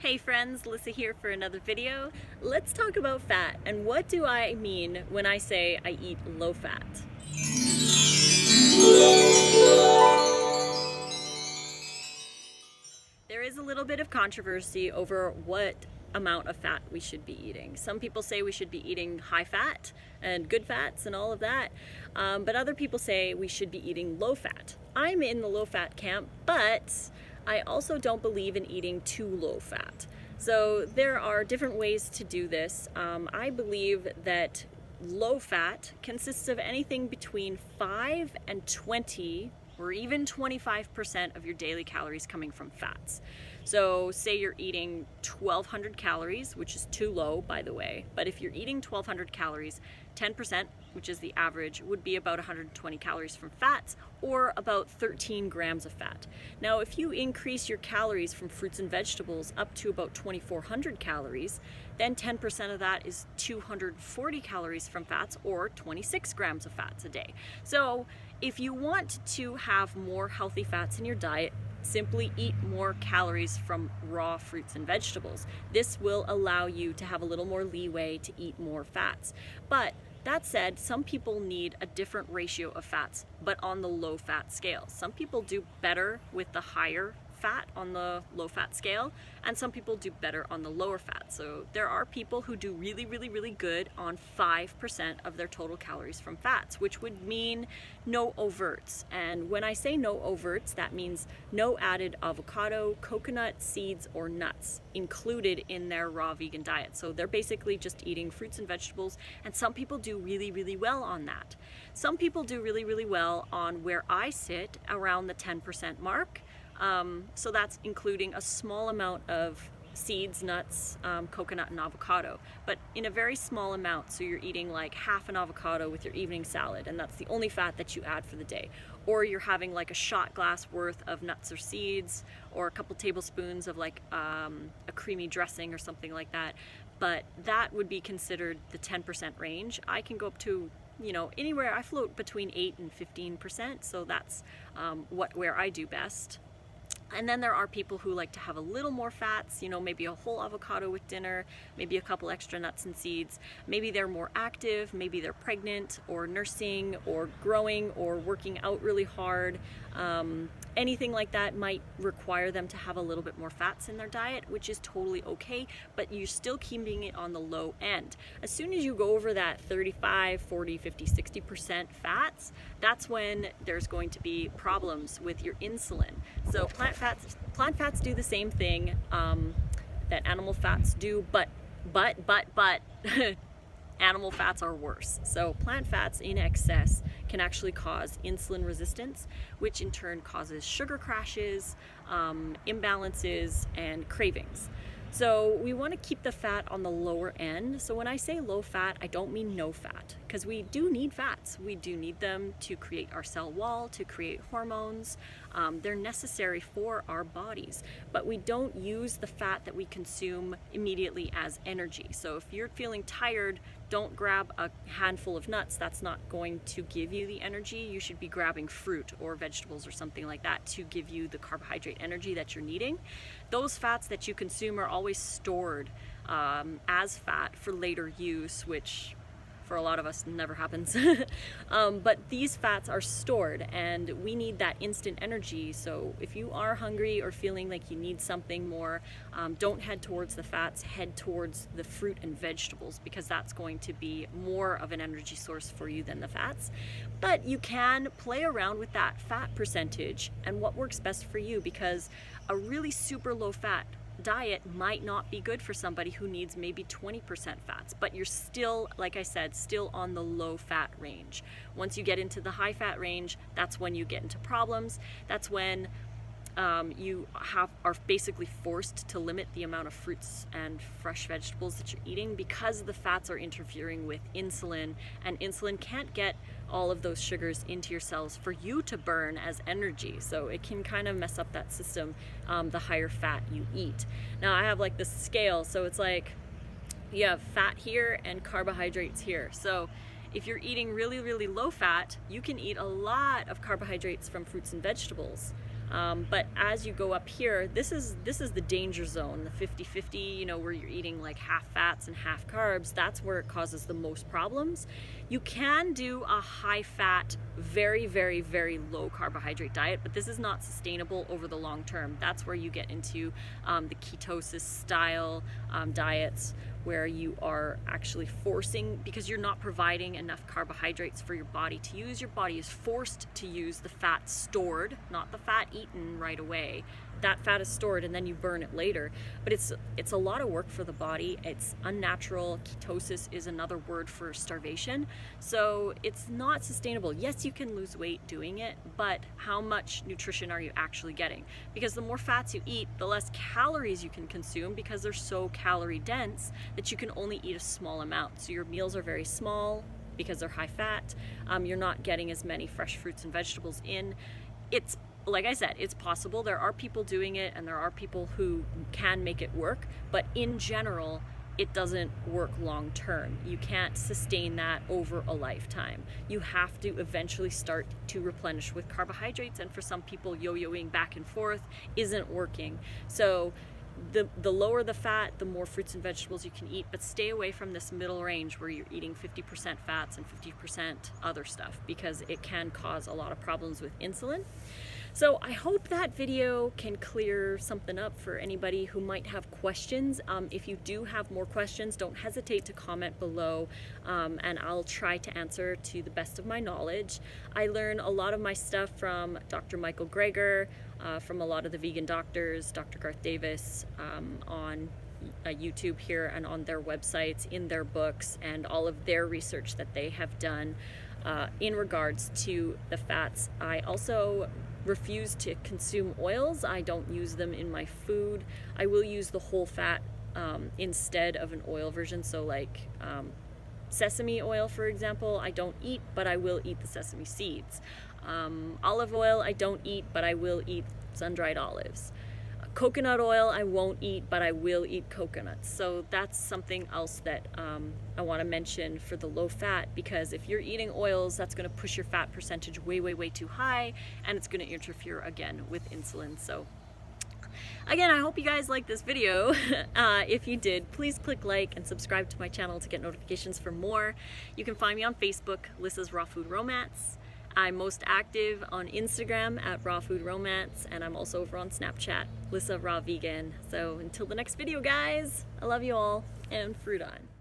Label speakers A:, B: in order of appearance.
A: Hey friends, Lissa here for another video. Let's talk about fat and what do I mean when I say I eat low fat. There is a little bit of controversy over what amount of fat we should be eating. Some people say we should be eating high fat and good fats and all of that, but other people say we should be eating low fat. I'm in the low fat camp, but I also don't believe in eating too low fat. So there are different ways to do this. I believe that low fat consists of anything between 5 and 20 or even 25% of your daily calories coming from fats. So say you're eating 1,200 calories, which is too low, by the way, but if you're eating 1,200 calories, 10%, which is the average, would be about 120 calories from fats, or about 13 grams of fat. Now, if you increase your calories from fruits and vegetables up to about 2,400 calories, then 10% of that is 240 calories from fats, or 26 grams of fats a day. So if you want to have more healthy fats in your diet, simply eat more calories from raw fruits and vegetables. This will allow you to have a little more leeway to eat more fats. But that said, some people need a different ratio of fats, but on the low fat scale. Some people do better with the higher fat on the low fat scale, and some people do better on the lower fat. So there are people who do really good on 5% of their total calories from fats, which would mean no overts. And when I say no overts, that means no added avocado, coconut, seeds, or nuts included in their raw vegan diet. So they're basically just eating fruits and vegetables, and some people do really well on that. Some people do really well on where I sit, around the 10% mark. So that's including a small amount of seeds, nuts, coconut, and avocado, but in a very small amount. So you're eating like half an avocado with your evening salad, and that's the only fat that you add for the day. Or you're having like a shot glass worth of nuts or seeds, or a couple tablespoons of like a creamy dressing or something like that. But that would be considered the 10% range. I can go up to, anywhere. I float between 8 and 15%, so that's where I do best. And then there are people who like to have a little more fats, maybe a whole avocado with dinner, maybe a couple extra nuts and seeds. Maybe they're more active, maybe they're pregnant or nursing or growing or working out really hard. Anything like that might require them to have a little bit more fats in their diet, which is totally okay, but you're still keeping it on the low end. As soon as you go over that 35, 40, 50, 60% fats, that's when there's going to be problems with your insulin. So plant fats do the same thing that animal fats do, but animal fats are worse. So plant fats in excess can actually cause insulin resistance, which in turn causes sugar crashes, imbalances, and cravings. So we want to keep the fat on the lower end. So when I say low fat, I don't mean no fat, because we do need fats. We do need them to create our cell wall, to create hormones. They're necessary for our bodies, but we don't use the fat that we consume immediately as energy. So if you're feeling tired, don't grab a handful of nuts. That's not going to give you the energy. You should be grabbing fruit or vegetables or something like that to give you the carbohydrate energy that you're needing. Those fats that you consume are always stored as fat for later use, which for a lot of us never happens. But these fats are stored, and we need that instant energy. So if you are hungry or feeling like you need something more, don't head towards the fats, head towards the fruit and vegetables, because that's going to be more of an energy source for you than the fats. But you can play around with that fat percentage and what works best for you, because a really super low fat diet might not be good for somebody who needs maybe 20% fats, but you're still, like I said, still on the low fat range. Once you get into the high fat range, that's when you get into problems. That's when you are basically forced to limit the amount of fruits and fresh vegetables that you're eating, because the fats are interfering with insulin, and insulin can't get all of those sugars into your cells for you to burn as energy. So it can kind of mess up that system, the higher fat you eat. Now I have like this scale, so it's like you have fat here and carbohydrates here. So if you're eating really low fat, you can eat a lot of carbohydrates from fruits and vegetables. But as you go up here, this is the danger zone, the 50-50, you know, where you're eating like half fats and half carbs. That's where it causes the most problems. You can do a high fat, very, very, very low carbohydrate diet, but this is not sustainable over the long term. That's where you get into the ketosis style diets, where you are actually forcing, because you're not providing enough carbohydrates for your body to use. Your body is forced to use the fat stored, not the fat eaten right away. That fat is stored and then you burn it later. But it's a lot of work for the body. It's unnatural. Ketosis is another word for starvation. So it's not sustainable. Yes, you can lose weight doing it, but how much nutrition are you actually getting? Because the more fats you eat, the less calories you can consume, because they're so calorie dense that you can only eat a small amount. So your meals are very small because they're high fat. You're not getting as many fresh fruits and vegetables in. It's, like I said, it's possible. There are people doing it and there are people who can make it work, but in general, it doesn't work long term. You can't sustain that over a lifetime. You have to eventually start to replenish with carbohydrates, and for some people, yo-yoing back and forth isn't working. So the lower the fat, the more fruits and vegetables you can eat, but stay away from this middle range where you're eating 50% fats and 50% other stuff, because it can cause a lot of problems with insulin. So I hope that video can clear something up for anybody who might have questions. If you do have more questions, don't hesitate to comment below, and I'll try to answer to the best of my knowledge. I learn a lot of my stuff from Dr. Michael Greger, from a lot of the vegan doctors, Dr. Garth Davis, on YouTube here, and on their websites, in their books, and all of their research that they have done in regards to the fats. I also refuse to consume oils. I don't use them in my food. I will use the whole fat instead of an oil version. So like sesame oil, for example, I don't eat, but I will eat the sesame seeds. Olive oil I don't eat, but I will eat sun-dried olives. Coconut oil I won't eat, but I will eat coconuts. So that's something else that I want to mention for the low fat, because if you're eating oils, that's going to push your fat percentage way, way, way too high, and it's going to interfere again with insulin. So again, I hope you guys liked this video. If you did, please click like and subscribe to my channel to get notifications for more. You can find me on Facebook, Lissa's Raw Food Romance. I'm most active on Instagram at Raw Food Romance, and I'm also over on Snapchat, Lissa Raw Vegan. So until the next video, guys, I love you all, and fruit on.